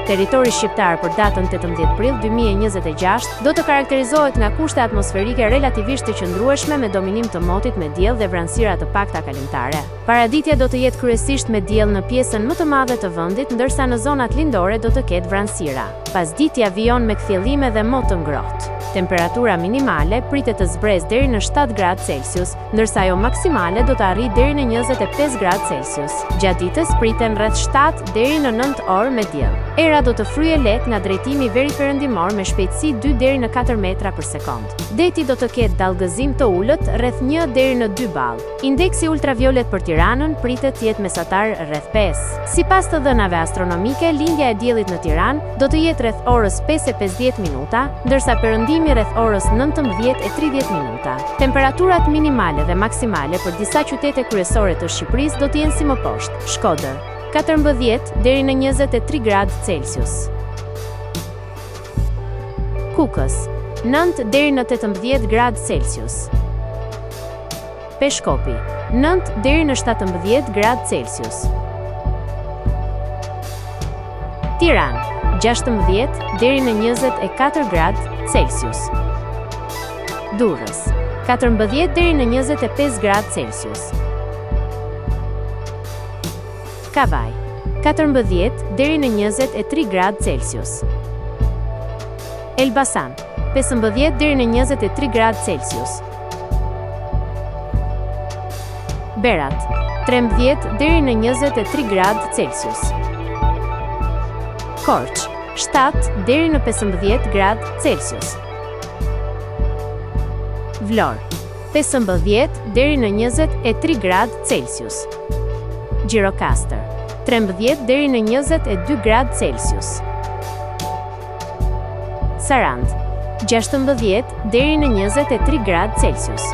Territori shqiptar për datën 18 prill 2026 do të karakterizohet nga kushte atmosferike relativisht të qëndrueshme me dominim të motit me diell dhe vranësira të pakta kalimtare. Paraditja do të jetë kryesisht me diell në pjesën më të madhe të vendit, ndërsa në zonat lindore do të ketë vranësira. Pasditja vijon me kthjellime dhe mot të ngrohtë. Temperatura minimale pritet të zbresë deri në 7 gradë Celsius, ndërsa ajo maksimale do të arrijë deri në 25 gradë Celsius. Gjatë ditës priten rreth 7 deri në 9 orë me diell. Era do të fryejë lehtë nga drejtimi veriperëndimor me shpejtësi 2 deri në 4 metra për sekond. Deti do të ketë dallgëzim të ulët rreth 1 deri në 2 ball. Indeksi ultraviolet për Tiranën pritet të jetë mesatar rreth 5. Sipas të dhënave astronomike, lindja e diellit në Tiranë do të jetë rreth orës 5:50 minuta, ndërsa perëndimi rreth orës 19:30 minuta. Temperaturat minimale dhe maksimale për disa qytete kryesore të Shqipërisë do të jenë si më poshtë: Shkodër 14 deri në 23 gradë Celsius. Kukës 9 deri në 18 gradë Celsius. Peshkopi 9 deri në 17 gradë Celsius. Tiranë 16 deri në 24 gradë Celsius. Durrës 14 deri në 25 gradë Celsius. Kavaj 14 deri në 23 gradë Celsius. Elbasan 15 deri në 23 gradë Celsius. Berat 13 deri në 23 gradë Celsius. Korç 7 deri në 15 gradë Celsius. Vlorë 15 deri në 23 gradë Celsius. Gjirokastër 13 deri në 22 gradë Celsius. Sarandë 16 deri në 23 gradë Celsius.